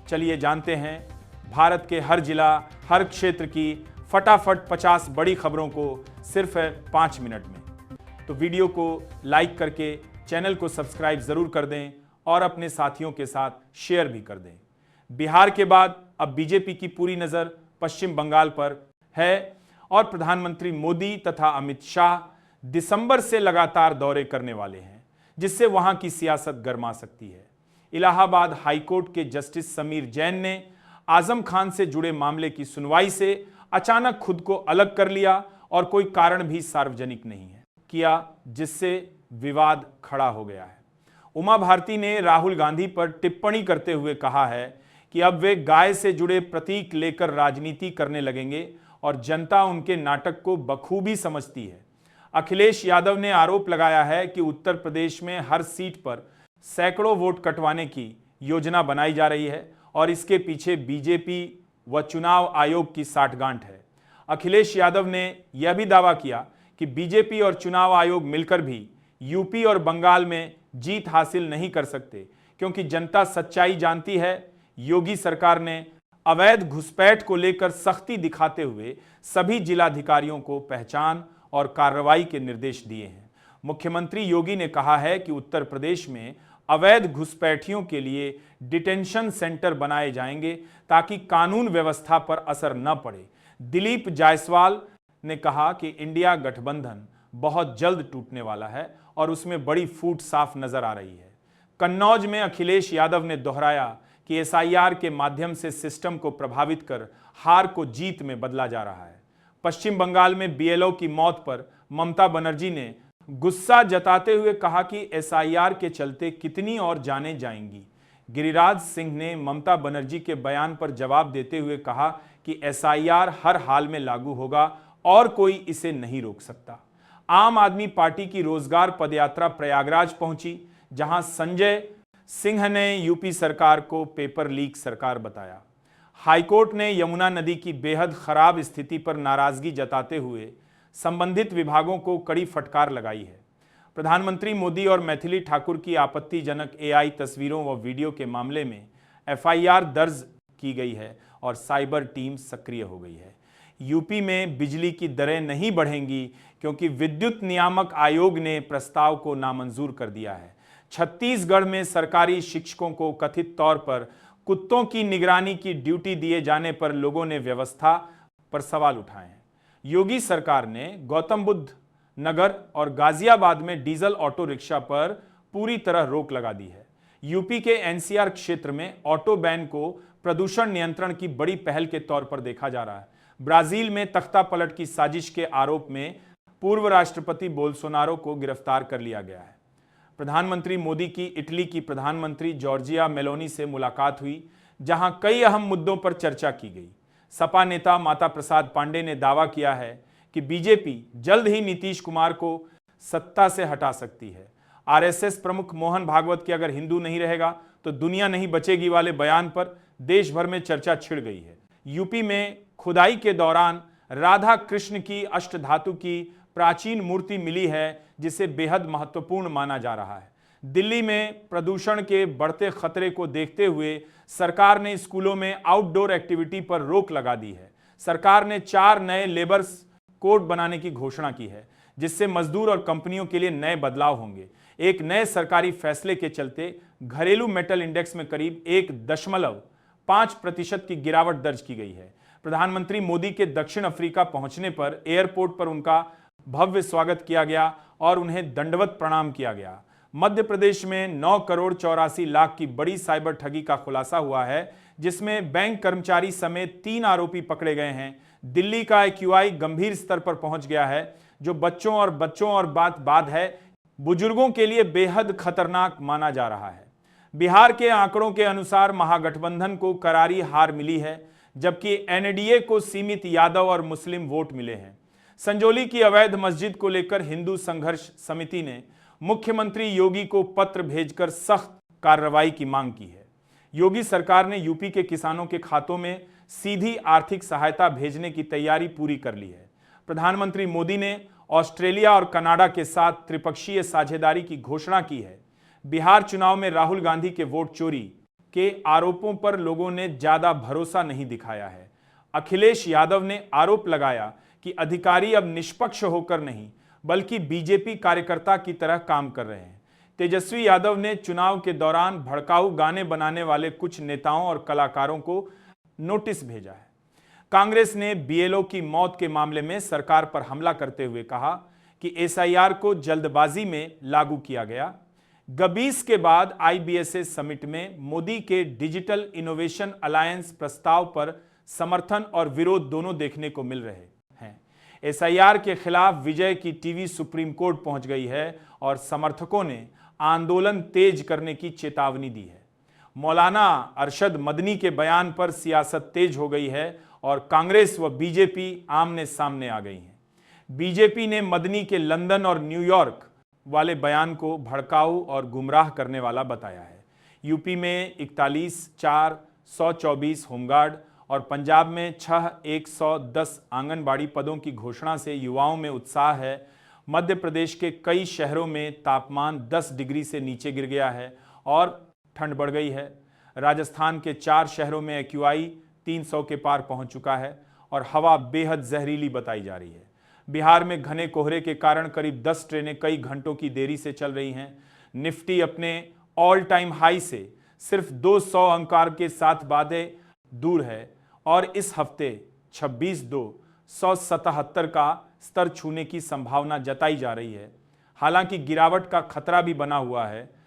चलिए जानते हैं भारत के हर जिला, हर क्षेत्र की फटाफट 50 बड़ी खबरों को सिर्फ 5 मिनट में। तो वीडियो को लाइक करके चैनल को सब्सक्राइब जरूर कर दें और अपने साथियों के साथ शेयर भी कर दें। बिहार के बाद अब बीजेपी की पूरी नजर पश्चिम बंगाल पर है और प्रधानमंत्री मोदी तथा अमित शाह दिसंबर से लगातार दौरे करने वाले हैं, जिससे वहां की सियासत गर्मा सकती है। इलाहाबाद हाईकोर्ट के जस्टिस समीर जैन ने आजम खान से जुड़े मामले की सुनवाई से अचानक खुद को अलग कर लिया और कोई कारण भी सार्वजनिक नहीं है किया, जिससे विवाद खड़ा हो गया है। उमा भारती ने राहुल गांधी पर टिप्पणी करते हुए कहा है कि अब वे गाय से जुड़े प्रतीक लेकर राजनीति करने लगेंगे और जनता उनके नाटक को बखूबी समझती है। अखिलेश यादव ने आरोप लगाया है कि उत्तर प्रदेश में हर सीट पर सैकड़ों वोट कटवाने की योजना बनाई जा रही है और इसके पीछे बीजेपी व चुनाव आयोग की साठगांठ है। अखिलेश यादव ने यह भी दावा किया कि बीजेपी और चुनाव आयोग मिलकर भी यूपी और बंगाल में जीत हासिल नहीं कर सकते, क्योंकि जनता सच्चाई जानती है। योगी सरकार ने अवैध घुसपैठ को लेकर सख्ती दिखाते हुए सभी जिलाधिकारियों को पहचान और कार्रवाई के निर्देश दिए हैं। मुख्यमंत्री योगी ने कहा है कि उत्तर प्रदेश में अवैध घुसपैठियों के लिए डिटेंशन सेंटर बनाए जाएंगे ताकि कानून व्यवस्था पर असर न पड़े। दिलीप जायसवाल ने कहा कि इंडिया गठबंधन बहुत जल्द टूटने वाला है और उसमें बड़ी फूट साफ नजर आ रही है। कन्नौज में अखिलेश यादव ने दोहराया कि एसआईआर के माध्यम से सिस्टम को प्रभावित कर हार को जीत में बदला जा रहा है। पश्चिम बंगाल में बीएलओ की मौत पर ममता बनर्जी ने गुस्सा जताते हुए कहा कि एसआईआर के चलते कितनी और जानें जाएंगी। गिरिराज सिंह ने ममता बनर्जी के बयान पर जवाब देते हुए कहा कि एसआईआर हर हाल में लागू होगा और कोई इसे नहीं रोक सकता। आम आदमी पार्टी की रोजगार पदयात्रा प्रयागराज पहुंची, जहां संजय सिंह ने यूपी सरकार को पेपर लीक सरकार बताया। हाईकोर्ट ने यमुना नदी की बेहद खराब स्थिति पर नाराजगी जताते हुए संबंधित विभागों को कड़ी फटकार लगाई है। प्रधानमंत्री मोदी और मैथिली ठाकुर की आपत्तिजनक एआई तस्वीरों व वीडियो के मामले में एफआईआर दर्ज की गई है और साइबर टीम सक्रिय हो गई है। यूपी में बिजली की दरें नहीं बढ़ेंगी क्योंकि विद्युत नियामक आयोग ने प्रस्ताव को नामंजूर कर दिया है। छत्तीसगढ़ में सरकारी शिक्षकों को कथित तौर पर कुत्तों की निगरानी की ड्यूटी दिए जाने पर लोगों ने व्यवस्था पर सवाल उठाए हैं। योगी सरकार ने गौतम बुद्ध नगर और गाजियाबाद में डीजल ऑटो रिक्शा पर पूरी तरह रोक लगा दी है। यूपी के एनसीआर क्षेत्र में ऑटो बैन को प्रदूषण नियंत्रण की बड़ी पहल के तौर पर देखा जा रहा है। ब्राजील में तख्ता पलट की साजिश के आरोप में पूर्व राष्ट्रपति बोल्सोनारो को गिरफ्तार कर लिया गया है। प्रधानमंत्री मोदी की इटली की प्रधानमंत्री जॉर्जिया मेलोनी से मुलाकात हुई, जहां कई अहम मुद्दों पर चर्चा की गई। सपा नेता माता प्रसाद पांडे ने दावा किया है कि बीजेपी जल्द ही नीतीश कुमार को सत्ता से हटा सकती है। आरएसएस प्रमुख मोहन भागवत के अगर हिंदू नहीं रहेगा तो दुनिया नहीं बचेगी वाले बयान पर देश भर में चर्चा छिड़ गई है। यूपी में खुदाई के दौरान राधा कृष्ण की अष्टधातु की प्राचीन मूर्ति मिली है, जिसे बेहद महत्वपूर्ण माना जा रहा है। दिल्ली में प्रदूषण के बढ़ते खतरे को देखते हुए सरकार ने स्कूलों में आउटडोर एक्टिविटी पर रोक लगा दी है। सरकार ने 4 नए लेबर कोड बनाने की घोषणा की है, जिससे मजदूर और कंपनियों के लिए नए बदलाव होंगे। एक नए सरकारी फैसले के चलते घरेलू मेटल इंडेक्स में करीब 1.5% की गिरावट दर्ज की गई है। प्रधानमंत्री मोदी के दक्षिण अफ्रीका पहुंचने पर एयरपोर्ट पर उनका भव्य स्वागत किया गया और उन्हें दंडवत प्रणाम किया गया। मध्य प्रदेश में 9 करोड़ 84 लाख की बड़ी साइबर ठगी का खुलासा हुआ है, जिसमें बैंक कर्मचारी समेत 3 आरोपी पकड़े गए हैं। दिल्ली का एक्यूआई गंभीर स्तर पर पहुंच गया है, जो बच्चों और बात है बुजुर्गों के लिए बेहद खतरनाक माना जा रहा है। बिहार के आंकड़ों के अनुसार महागठबंधन को करारी हार मिली है, जबकि एनडीए को सीमित यादव और मुस्लिम वोट मिले हैं। संजौली की अवैध मस्जिद को लेकर हिंदू संघर्ष समिति ने मुख्यमंत्री योगी को पत्र भेजकर सख्त कार्रवाई की मांग की है। योगी सरकार ने यूपी के किसानों के खातों में सीधी आर्थिक सहायता भेजने की तैयारी पूरी कर ली है। प्रधानमंत्री मोदी ने ऑस्ट्रेलिया और कनाडा के साथ त्रिपक्षीय साझेदारी की घोषणा की है। बिहार चुनाव में राहुल गांधी के वोट चोरी के आरोपों पर लोगों ने ज्यादा भरोसा नहीं दिखाया है। अखिलेश यादव ने आरोप लगाया कि अधिकारी अब निष्पक्ष होकर नहीं बल्कि बीजेपी कार्यकर्ता की तरह काम कर रहे हैं। तेजस्वी यादव ने चुनाव के दौरान भड़काऊ गाने बनाने वाले कुछ नेताओं और कलाकारों को नोटिस भेजा है। कांग्रेस ने बीएलओ की मौत के मामले में सरकार पर हमला करते हुए कहा कि एसआईआर को जल्दबाजी में लागू किया गया। गबीस के बाद आईबीएसए समिट में मोदी के डिजिटल इनोवेशन अलायंस प्रस्ताव पर समर्थन और विरोध दोनों देखने को मिल रहे हैं। एसआईआर के खिलाफ विजय की टीवी सुप्रीम कोर्ट पहुंच गई है और समर्थकों ने आंदोलन तेज करने की चेतावनी दी है। मौलाना अरशद मदनी के बयान पर सियासत तेज हो गई है और कांग्रेस व बीजेपी आमने सामने आ गई हैं। बीजेपी ने मदनी के लंदन और न्यूयॉर्क वाले बयान को भड़काऊ और गुमराह करने वाला बताया है। यूपी में 41,424 होमगार्ड और पंजाब में 6,110 आंगनबाड़ी पदों की घोषणा से युवाओं में उत्साह है। मध्य प्रदेश के कई शहरों में तापमान 10 डिग्री से नीचे गिर गया है और ठंड बढ़ गई है। राजस्थान के 4 शहरों में एक्यूआई 300 के पार पहुंच चुका है और हवा बेहद जहरीली बताई जा रही है। बिहार में घने कोहरे के कारण करीब 10 ट्रेनें कई घंटों की देरी से चल रही हैं। निफ्टी अपने ऑल टाइम हाई से सिर्फ 200 अंक के साथ बाधे दूर है और इस हफ्ते 26,277 का स्तर छूने की संभावना जताई जा रही है। हालांकि गिरावट का खतरा भी बना हुआ है।